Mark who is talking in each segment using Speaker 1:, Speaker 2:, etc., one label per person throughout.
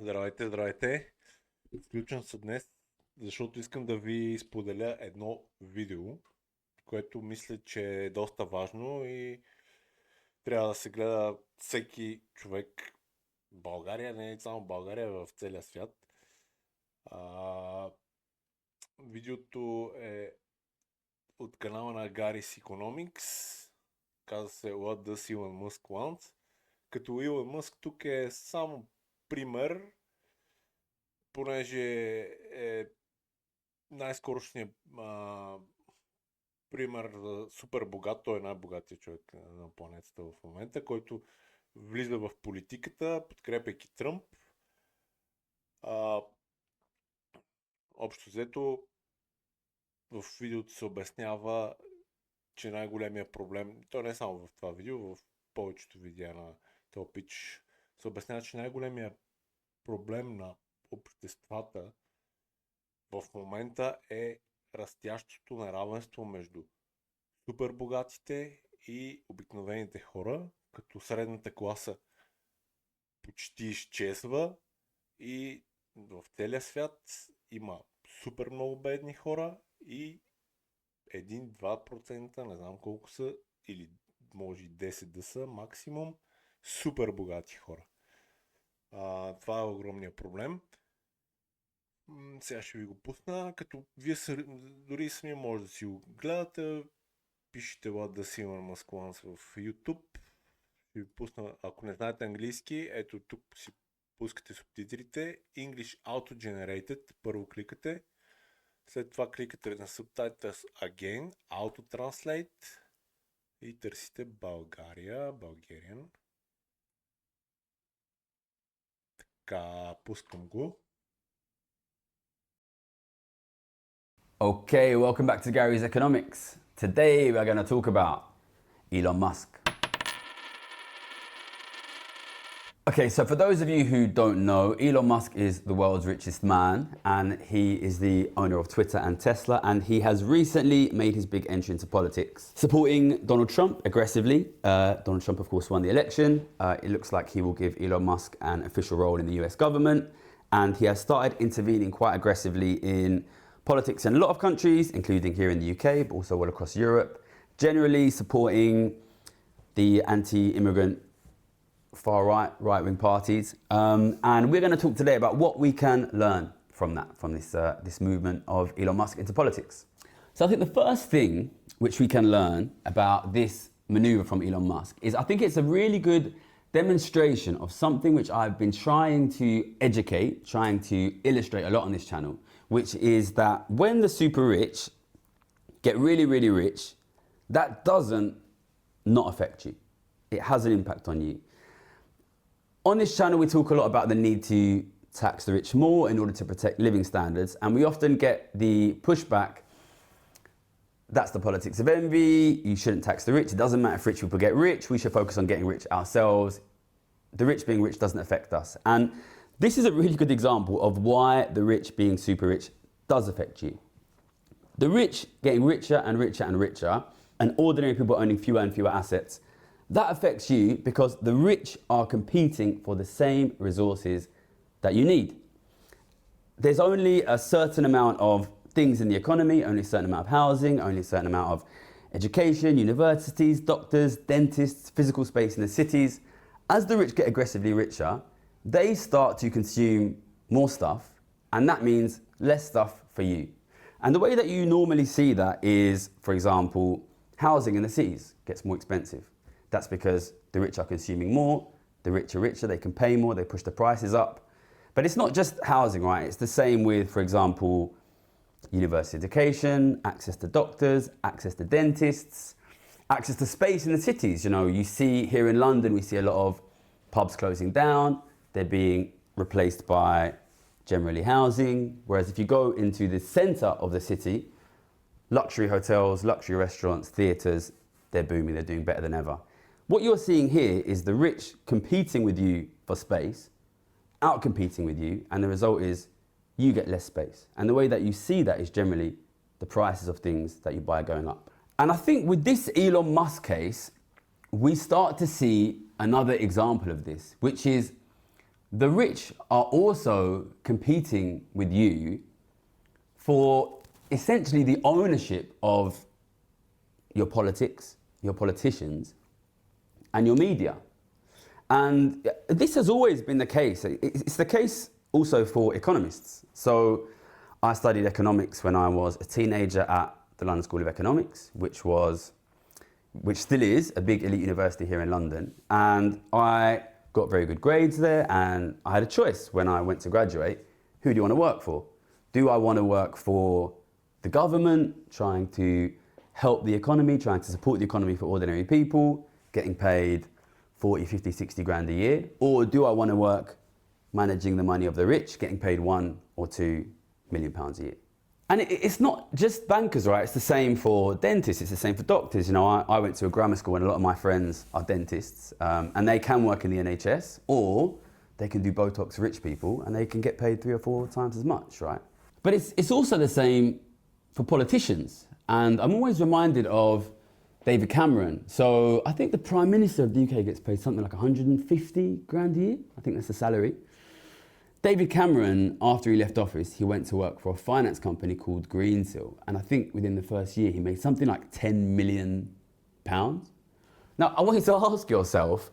Speaker 1: Здравейте, здравейте! Включен съм днес, защото искам да ви споделя едно видео, което мисля, че е доста важно и трябва да се гледа всеки човек в България, не само в България, в целия свят. А, видеото е от канала на Гарис Economics. Казва се What does Elon Musk want? Като Илон Мъск тук е само пример, понеже е най-скорошният пример за супер богат, той е най-богатият човек на планетата в момента, който влиза в политиката, подкрепяйки Тръмп. А, общо взето в видеото се обяснява, че най-големия проблем, то не е само в това видео, в повечето видеа на този пич, се обяснява, че най-големия проблем на обществата в момента е растящото неравенство между супер богатите и обикновените хора, като средната класа почти изчезва и в целия свят има супер много бедни хора и 1-2%, не знам колко са, или може и 10 да са максимум, супер богати хора. Това е огромният проблем. Сега ще ви го пусна, като вие дори сами може да си го гледате. Пишете What does Elon Musk wants в YouTube. Ще ви пусна, ако не знаете английски, ето тук си пускате субтитрите. English Auto Generated, първо кликате. След това кликате на Subtitles Again, Auto Translate и търсите България, Bulgarian. Така, пускам го.
Speaker 2: Okay, welcome back to Gary's Economics. Today we're going to talk about Elon Musk. Okay, so for those of you who don't know, Elon Musk is the world's richest man and he is the owner of Twitter and Tesla, and he has recently made his big entry into politics, supporting Donald Trump aggressively. Donald Trump, of course, won the election. It looks like he will give Elon Musk an official role in the US government, and he has started intervening quite aggressively in politics in a lot of countries, including here in the UK, but also all across Europe, generally supporting the anti-immigrant far-right, right-wing parties. And we're going to talk today about what we can learn from that, from this movement of Elon Musk into politics. So I think the first thing which we can learn about this maneuver from Elon Musk is I think it's a really good demonstration of something which I've been trying to educate, trying to illustrate a lot on this channel, which is that when the super rich get really, really rich, that doesn't not affect you. It has an impact on you. On this channel, we talk a lot about the need to tax the rich more in order to protect living standards, and we often get the pushback, that's the politics of envy, you shouldn't tax the rich, it doesn't matter if rich people get rich, we should focus on getting rich ourselves, the rich being rich doesn't affect us. And this is a really good example of why the rich being super rich does affect you. The rich getting richer and richer and richer, and ordinary people owning fewer and fewer assets, that affects you because the rich are competing for the same resources that you need. There's only a certain amount of things in the economy, only a certain amount of housing, only a certain amount of education, universities, doctors, dentists, physical space in the cities. As the rich get aggressively richer, they start to consume more stuff, and that means less stuff for you. And the way that you normally see that is, for example, housing in the cities gets more expensive. That's because the rich are consuming more, the rich are richer, they can pay more, they push the prices up. But it's not just housing, right? It's the same with, for example, university education, access to doctors, access to dentists, access to space in the cities. You know, you see here in London, we see a lot of pubs closing down, they're being replaced by generally housing. Whereas if you go into the centre of the city, luxury hotels, luxury restaurants, theatres, they're booming, they're doing better than ever. What you're seeing here is the rich competing with you for space, out-competing with you, and the result is you get less space. And the way that you see that is generally the prices of things that you buy going up. And I think with this Elon Musk case, we start to see another example of this, which is the rich are also competing with you for essentially the ownership of your politics, your politicians, and your media. And this has always been the case. It's the case also for economists. So I studied economics when I was a teenager at the London School of Economics, which still is a big elite university here in London. And I got very good grades there, and I had a choice when I went to graduate. Who do you want to work for? Do I want to work for the government, trying to help the economy, trying to support the economy for ordinary people, getting paid 40, 50, 60 grand a year? Or do I want to work managing the money of the rich, getting paid £1 or £2 million a year? And it's not just bankers, right? It's the same for dentists, it's the same for doctors. You know, I went to a grammar school and a lot of my friends are dentists, and they can work in the NHS, or they can do Botox for rich people and they can get paid 3 or 4 times as much, right? But it's also the same for politicians. And I'm always reminded of David Cameron. So I think the Prime Minister of the UK gets paid something like 150 grand a year. I think that's the salary. David Cameron, after he left office, he went to work for a finance company called Greensill. And I think within the first year, he made something like £10 million. Now, I want you to ask yourself,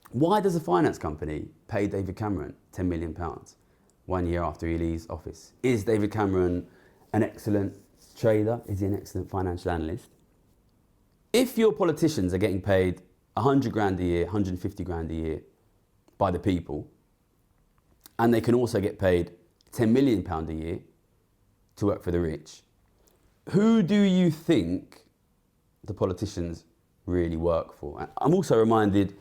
Speaker 2: why does a finance company pay David Cameron £10 million 1 year after he leaves office? Is David Cameron an excellent trader? Is he an excellent financial analyst? If your politicians are getting paid 100 grand a year, 150 grand a year by the people, and they can also get paid £10 million a year to work for the rich, who do you think the politicians really work for? I'm also reminded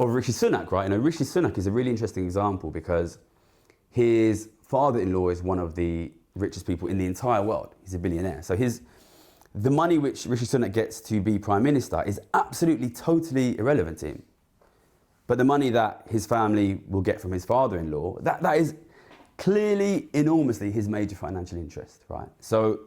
Speaker 2: of Rishi Sunak, right? You know, Rishi Sunak is a really interesting example because his father-in-law is one of the richest people in the entire world. He's a billionaire. So the money which Rishi Sunak gets to be Prime Minister is absolutely, totally irrelevant to him. But the money that his family will get from his father-in-law, that is clearly enormously his major financial interest, right? So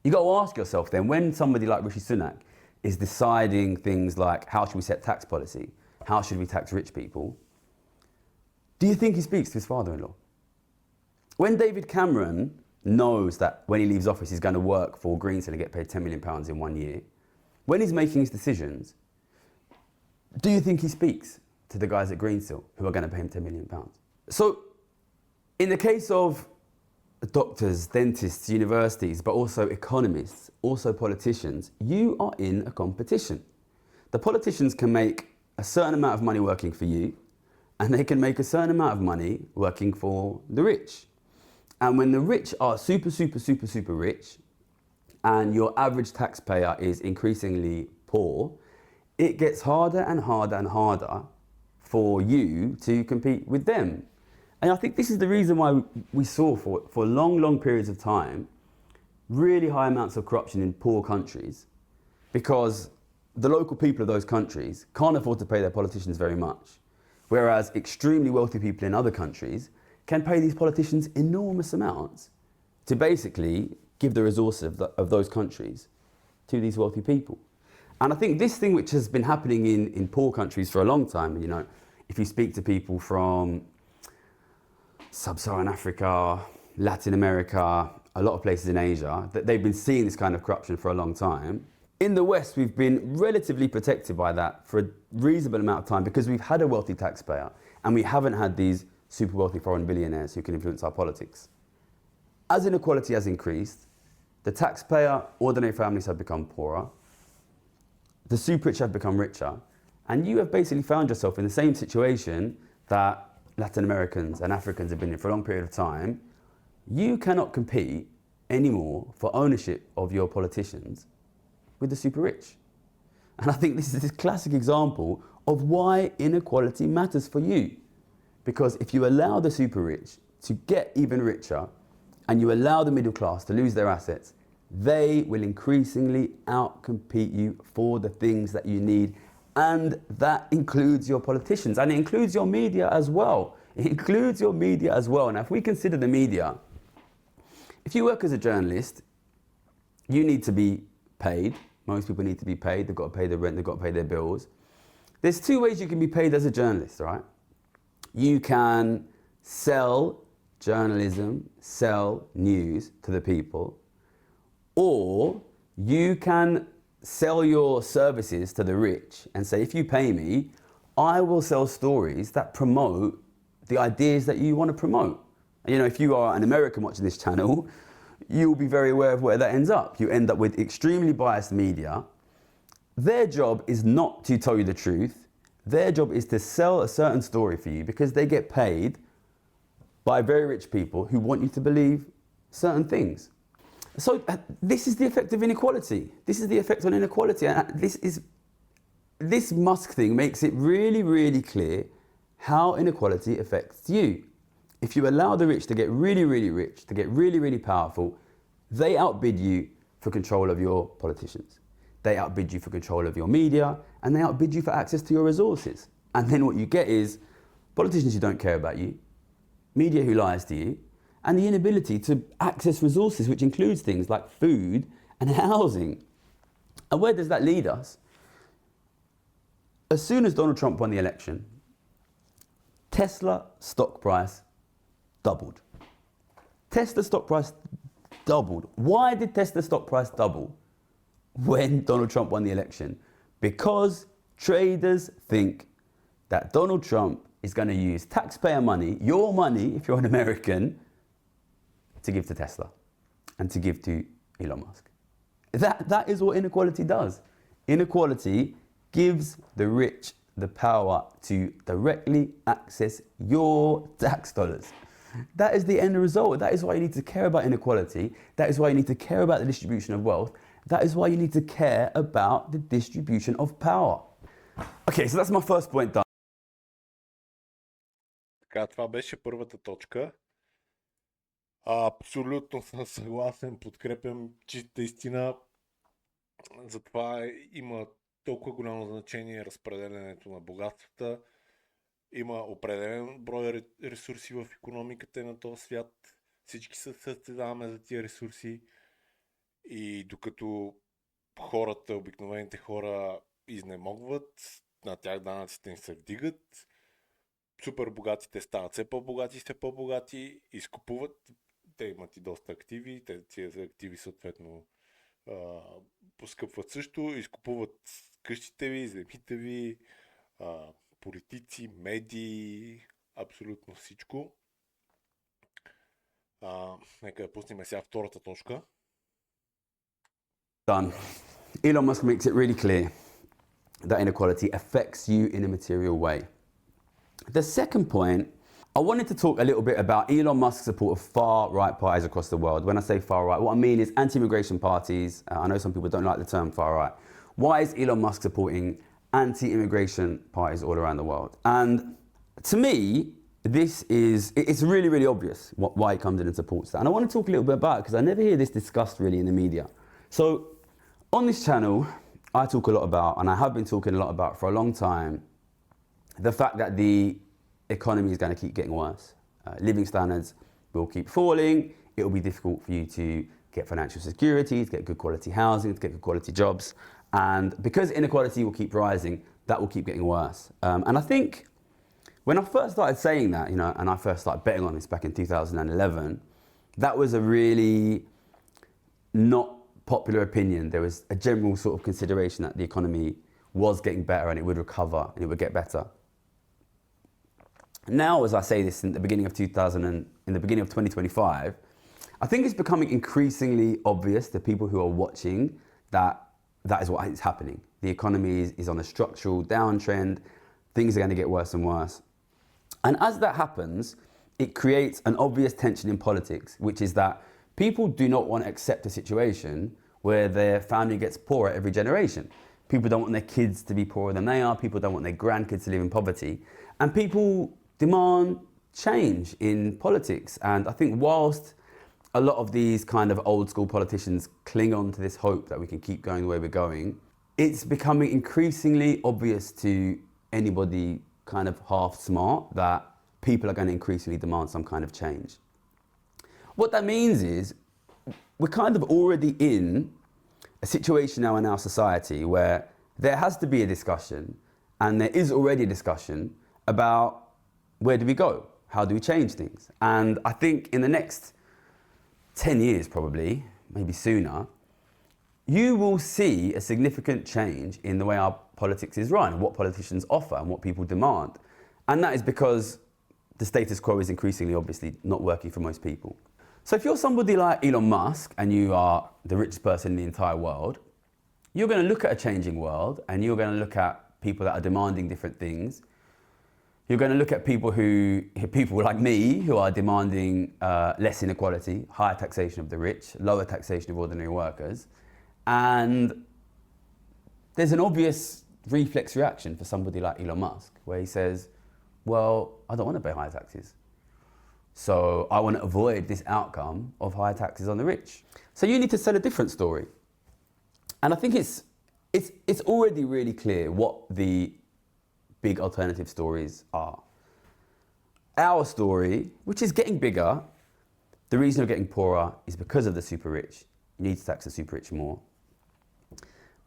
Speaker 2: you got to ask yourself then, when somebody like Rishi Sunak is deciding things like how should we set tax policy, how should we tax rich people, do you think he speaks to his father-in-law? When David Cameron knows that when he leaves office he's going to work for Greensill and get paid £10 million in 1 year, when he's making his decisions, do you think he speaks to the guys at Greensill who are going to pay him £10 million? So in the case of doctors, dentists, universities, but also economists, also politicians, you are in a competition. The politicians can make a certain amount of money working for you, and they can make a certain amount of money working for the rich. And when the rich are super, super, super, super rich, and your average taxpayer is increasingly poor, it gets harder and harder and harder for you to compete with them. And I think this is the reason why we saw for long, long periods of time, really high amounts of corruption in poor countries, because the local people of those countries can't afford to pay their politicians very much. Whereas extremely wealthy people in other countries can pay these politicians enormous amounts to basically give the resources of those countries to these wealthy people. And I think this thing which has been happening in poor countries for a long time, you know, if you speak to people from Sub-Saharan Africa, Latin America, a lot of places in Asia, that they've been seeing this kind of corruption for a long time. In the West, we've been relatively protected by that for a reasonable amount of time because we've had a wealthy taxpayer and we haven't had these super wealthy foreign billionaires who can influence our politics. As inequality has increased, the taxpayer, ordinary families have become poorer, the super rich have become richer, and you have basically found yourself in the same situation that Latin Americans and Africans have been in for a long period of time. You cannot compete anymore for ownership of your politicians with the super rich. And I think this is this classic example of why inequality matters for you. Because if you allow the super rich to get even richer and you allow the middle class to lose their assets, they will increasingly outcompete you for the things that you need. And that includes your politicians, and it includes your media as well. It includes your media as well. Now, if we consider the media, if you work as a journalist, you need to be paid. Most people need to be paid. They've got to pay their rent, they've got to pay their bills. There's two ways you can be paid as a journalist, right? You can sell journalism, sell news to the people, or you can sell your services to the rich and say, if you pay me, I will sell stories that promote the ideas that you want to promote. And, you know, if you are an American watching this channel, you'll be very aware of where that ends up. You end up with extremely biased media. Their job is not to tell you the truth. Their job is to sell a certain story for you because they get paid by very rich people who want you to believe certain things. So this is the effect of inequality. This is the effect on inequality. And this Musk thing makes it really, really clear how inequality affects you. If you allow the rich to get really, really rich, to get really, really powerful, they outbid you for control of your politicians. They outbid you for control of your media, and they outbid you for access to your resources. And then what you get is politicians who don't care about you, media who lies to you, and the inability to access resources, which includes things like food and housing. And where does that lead us? As soon as Donald Trump won the election, Tesla stock price doubled. Tesla stock price doubled. Why did Tesla stock price double when Donald Trump won the election? Because traders think that Donald Trump is going to use taxpayer money, your money, if you're an American, to give to Tesla and to give to Elon Musk. That is what inequality does. Inequality gives the rich the power to directly access your tax dollars. That is the end result. That is why you need to care about inequality. That is why you need to care about the distribution of wealth. That is why you need to care about the distribution of power. Okay, so that's my first point done.
Speaker 1: Така, това беше първата точка. Абсолютно съм съгласен, подкрепям чиста истина. Затова има толкова голямо значение разпределянето на богатствата. Има определен брой ресурси в икономиката на този свят. Всички се състезаваме за тия ресурси. И докато хората, обикновените хора изнемогват, на тях данъците им се вдигат, супер богатите стават все по-богати, изкупуват, те имат и доста активи, тези активи съответно поскъпват също, изкупуват къщите ви, земите ви, политици, медии, абсолютно всичко. Нека да пуснем сега втората точка.
Speaker 2: Done. Elon Musk makes it really clear that inequality affects you in a material way. The second point, I wanted to talk a little bit about Elon Musk's support of far-right parties across the world. When I say far-right, what I mean is anti-immigration parties. I know some people don't like the term far-right. Why is Elon Musk supporting anti-immigration parties all around the world? And to me, it's really, really obvious why he comes in and supports that. And I want to talk a little bit about it because I never hear this discussed really in the media. So on this channel, I talk a lot about, and I have been talking a lot about for a long time, the fact that the economy is going to keep getting worse. Living standards will keep falling. It will be difficult for you to get financial security, to get good quality housing, to get good quality jobs. And because inequality will keep rising, that will keep getting worse. And I think when I first started saying that, you know, and I first started betting on this back in 2011, that was a really not popular opinion. There was a general sort of consideration that the economy was getting better and it would recover and it would get better. Now, as I say this in the beginning of 2025, I think it's becoming increasingly obvious to people who are watching that that is what is happening. The economy is on a structural downtrend. Things are going to get worse and worse. And as that happens, it creates an obvious tension in politics, which is that people do not want to accept a situation where their family gets poorer every generation. People don't want their kids to be poorer than they are. People don't want their grandkids to live in poverty. And people demand change in politics. And I think whilst a lot of these kind of old school politicians cling on to this hope that we can keep going the way we're going, it's becoming increasingly obvious to anybody kind of half smart that people are going to increasingly demand some kind of change. What that means is we're kind of already in a situation now in our society where there has to be a discussion, and there is already a discussion about where do we go? How do we change things? And I think in the next 10 years probably, maybe sooner, you will see a significant change in the way our politics is run, what politicians offer and what people demand. And that is because the status quo is increasingly obviously not working for most people. So if you're somebody like Elon Musk and you are the richest person in the entire world, you're going to look at a changing world and you're going to look at people that are demanding different things. You're going to look at people like me, who are demanding less inequality, higher taxation of the rich, lower taxation of ordinary workers. And there's an obvious reflex reaction for somebody like Elon Musk, where he says, well, I don't want to pay higher taxes. So I want to avoid this outcome of higher taxes on the rich. So you need to sell a different story. And I think it's already really clear what the big alternative stories are. Our story, which is getting bigger, the reason you're getting poorer is because of the super rich. You need to tax the super rich more.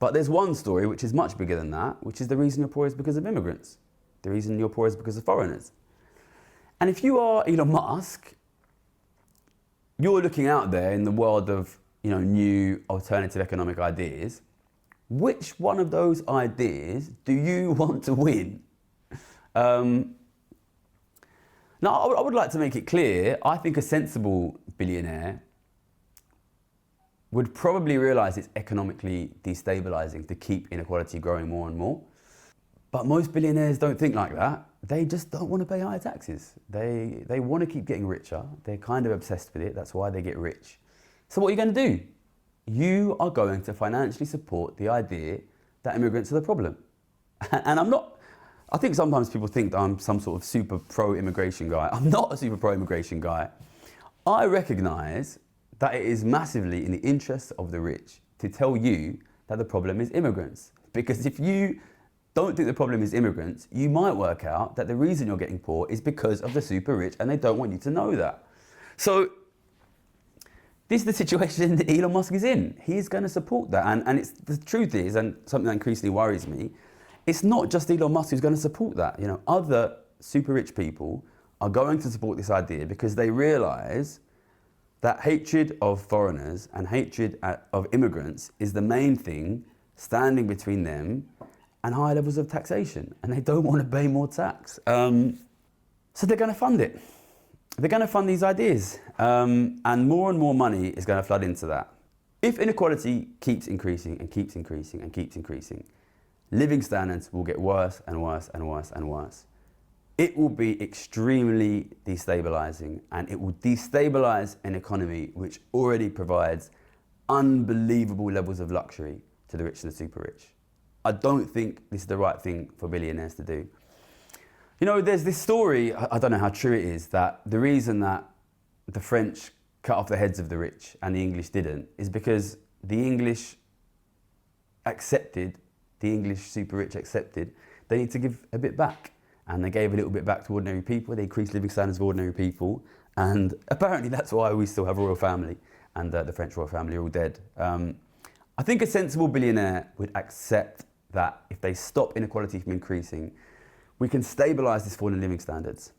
Speaker 2: But there's one story which is much bigger than that, which is the reason you're poor is because of immigrants. The reason you're poor is because of foreigners. And if you are Elon Musk, you're looking out there in the world of new alternative economic ideas. Which one of those ideas do you want to win? Now, I would like to make it clear, I think a sensible billionaire would probably realize it's economically destabilizing to keep inequality growing more and more. But most billionaires don't think like that. They just don't want to pay higher taxes. They want to keep getting richer. They're kind of obsessed with it. That's why they get rich. So what are you going to do? You are going to financially support the idea that immigrants are the problem. And I think sometimes people think that I'm some sort of super pro-immigration guy. I'm not a super pro-immigration guy. I recognize that it is massively in the interests of the rich to tell you that the problem is immigrants. Because if you don't think the problem is immigrants, you might work out that the reason you're getting poor is because of the super rich and they don't want you to know that. So this is the situation that Elon Musk is in. He's going to support that. And the truth is, and something that increasingly worries me, it's not just Elon Musk who's going to support that. Other super rich people are going to support this idea because they realize that hatred of foreigners and hatred of immigrants is the main thing standing between them and higher levels of taxation. And they don't want to pay more tax. So they're going to fund it. They're going to fund these ideas. And more money is going to flood into that. If inequality keeps increasing and keeps increasing and keeps increasing, living standards will get worse and worse and worse and worse. It will be extremely destabilizing, and it will destabilize an economy which already provides unbelievable levels of luxury to the rich and the super rich. I don't think this is the right thing for billionaires to do. There's this story, I don't know how true it is, that the reason that the French cut off the heads of the rich and the English didn't is because the English super rich accepted they need to give a bit back. And they gave a little bit back to ordinary people. They increased living standards of ordinary people. And apparently that's why we still have a royal family. And the French royal family are all dead. I think a sensible billionaire would accept that if they stop inequality from increasing, we can stabilize this fall in living standards.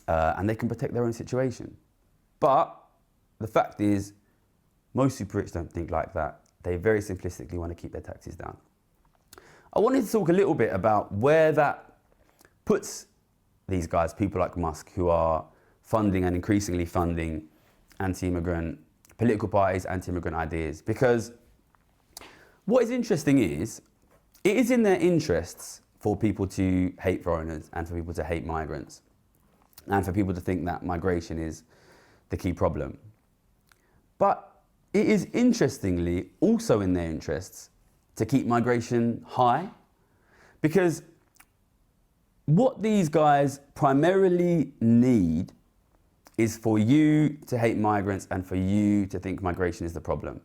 Speaker 2: And they can protect their own situation. But the fact is, most super rich don't think like that. They very simplistically want to keep their taxes down. I wanted to talk a little bit about where that puts these guys, people like Musk, who are funding and increasingly funding anti-immigrant political parties, anti-immigrant ideas. Because what is interesting is, it is in their interests for people to hate foreigners and for people to hate migrants and for people to think that migration is the key problem. But it is interestingly also in their interests to keep migration high, because what these guys primarily need is for you to hate migrants and for you to think migration is the problem.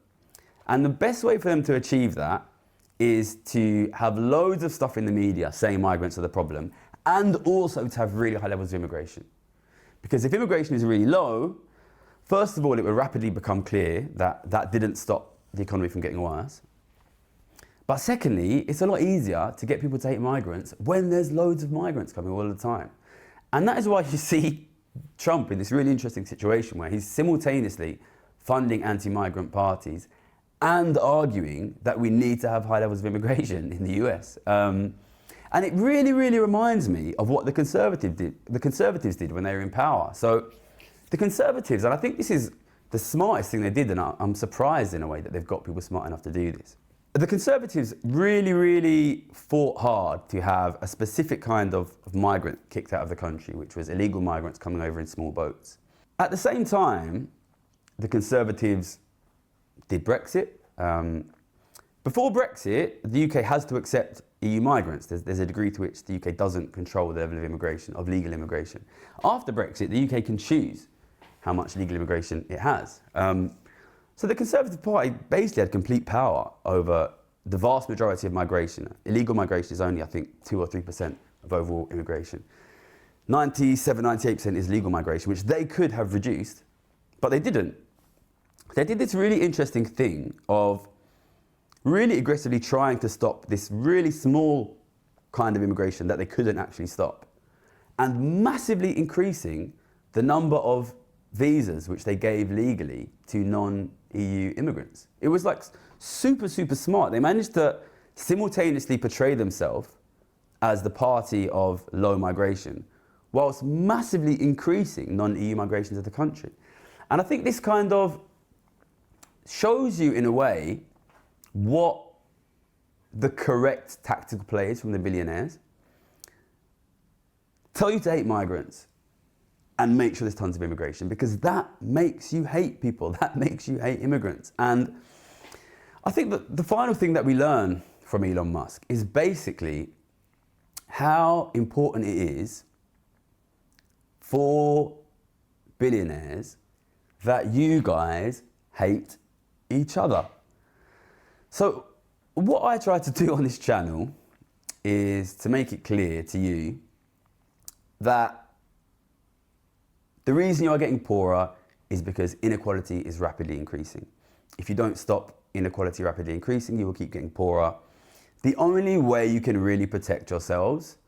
Speaker 2: And the best way for them to achieve that is to have loads of stuff in the media saying migrants are the problem, and also to have really high levels of immigration. Because if immigration is really low, first of all, it would rapidly become clear that that didn't stop the economy from getting worse. But secondly, it's a lot easier to get people to hate migrants when there's loads of migrants coming all the time. And that is why you see Trump in this really interesting situation where he's simultaneously funding anti-migrant parties and arguing that we need to have high levels of immigration in the US. And it really, really reminds me of what the Conservatives did when they were in power. So the Conservatives, and I think this is the smartest thing they did, and I'm surprised in a way that they've got people smart enough to do this. The Conservatives really, really fought hard to have a specific kind of migrant kicked out of the country, which was illegal migrants coming over in small boats. At the same time, the Conservatives did Brexit. Before Brexit, the UK has to accept EU migrants. There's a degree to which the UK doesn't control the level of immigration, of legal immigration. After Brexit, the UK can choose how much legal immigration it has. So the Conservative Party basically had complete power over the vast majority of migration. Illegal migration is only, I think, 2 or 3% of overall immigration. 97, 98% is legal migration, which they could have reduced, but they didn't. They did this really interesting thing of really aggressively trying to stop this really small kind of immigration that they couldn't actually stop, and massively increasing the number of visas which they gave legally to non-EU immigrants. It was like super, super smart. They managed to simultaneously portray themselves as the party of low migration, whilst massively increasing non-EU migration to the country. And I think this kind of shows you, in a way, what the correct tactical play is from the billionaires. Tell you to hate migrants and make sure there's tons of immigration, because that makes you hate people, that makes you hate immigrants. And I think that the final thing that we learn from Elon Musk is basically how important it is for billionaires that you guys hate each other. So what I try to do on this channel is to make it clear to you that the reason you are getting poorer is because inequality is rapidly increasing. If you don't stop inequality rapidly increasing, you will keep getting poorer. The only way you can really protect yourselves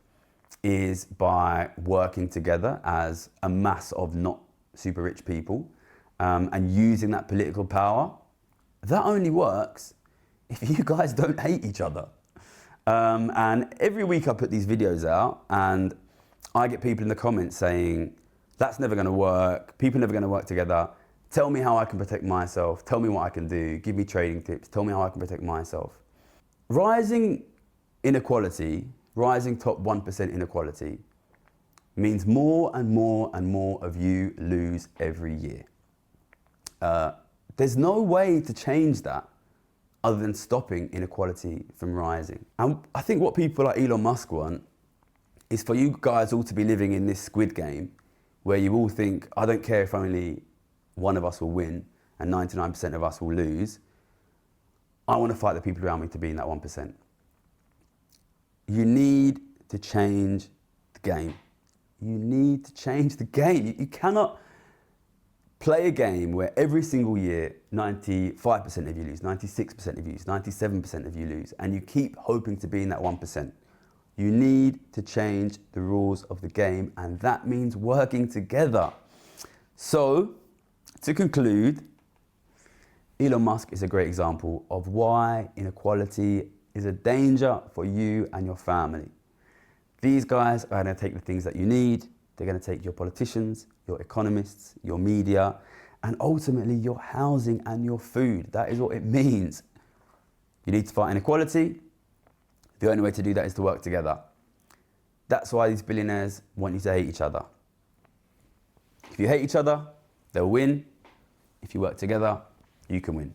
Speaker 2: is by working together as a mass of not super rich people, and using that political power. That only works if you guys don't hate each other. And every week I put these videos out and I get people in the comments saying, that's never going to work, people are never going to work together, tell me how I can protect myself, tell me what I can do, give me trading tips, tell me how I can protect myself. Rising inequality, rising top 1% inequality, means more and more and more of you lose every year. There's no way to change that other than stopping inequality from rising. And I think what people like Elon Musk want is for you guys all to be living in this Squid Game where you all think, I don't care if only one of us will win and 99% of us will lose. I want to fight the people around me to be in that 1%. You need to change the game. You need to change the game. You cannot play a game where every single year 95% of you lose, 96% of you lose, 97% of you lose, and you keep hoping to be in that 1%. You need to change the rules of the game, and that means working together. So, to conclude, Elon Musk is a great example of why inequality is a danger for you and your family. These guys are going to take the things that you need. They're going to take your politicians, your economists, your media, and ultimately your housing and your food. That is what it means. You need to fight inequality. The only way to do that is to work together. That's why these billionaires want you to hate each other. If you hate each other, they'll win. If you work together, you can win.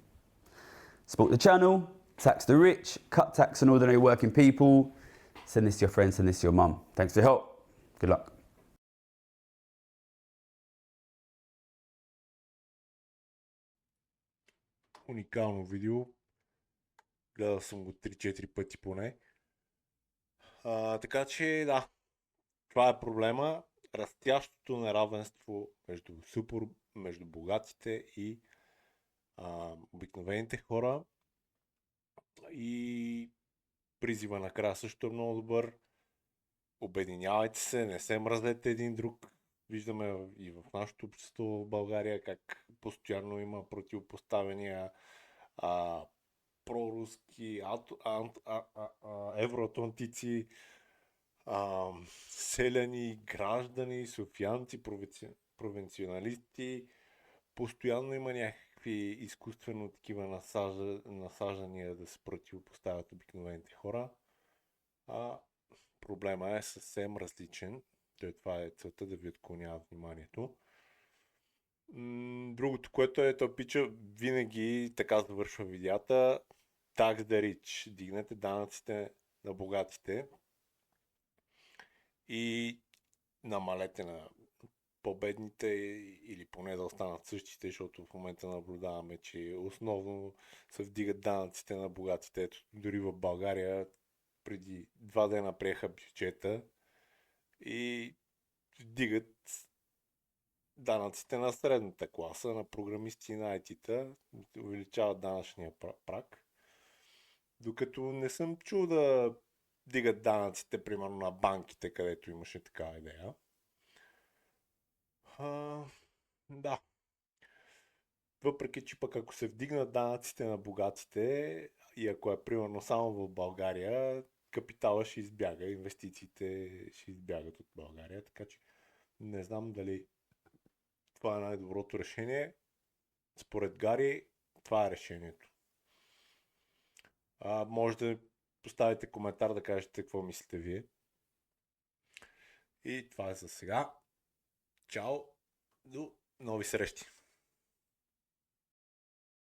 Speaker 2: Support the channel, tax the rich, cut tax on ordinary working people. Send this to your friends, send this to your mum. Thanks for your help. Good luck.
Speaker 1: Уникално видео. Гледал съм го 3-4 пъти поне. Така че да, това е проблема. Растящото неравенство между богатите и обикновените хора. И призива накрая също е много добър. обединявайте се, не се мразете един друг. Виждаме и в нашето общество в България как постоянно има противопоставения а, проруски, евроатлантици, селяни, граждани, софиянци, провинционалисти. Постоянно има някакви изкуствено такива насаждания да се противопоставят обикновените хора. А проблема е съвсем различен. Това е целта да ви отклонява вниманието. Другото, което е, то пича винаги така завършва видеята. Tax the rich. Дигнете данъците на богатите и намалете на по-бедните или поне да останат същите, защото в момента наблюдаваме, че основно се вдигат данъците на богатите. Ето, дори в България преди 2 дена приеха бюджета и вдигат данъците на средната класа, на програмисти и на IT-та, увеличават данъчния прак. Докато не съм чул да дигат данъците, примерно на банките, където имаше такава идея. Да. Въпреки, че пък ако се вдигнат данъците на богатите и ако е примерно само в България, капитала ще избяга, инвестициите ще избягат от България, така че не знам дали това е най-доброто решение. Според Гари, това е решението. Може да поставите коментар да кажете какво мислите вие. И това е за сега. Чао! До нови срещи!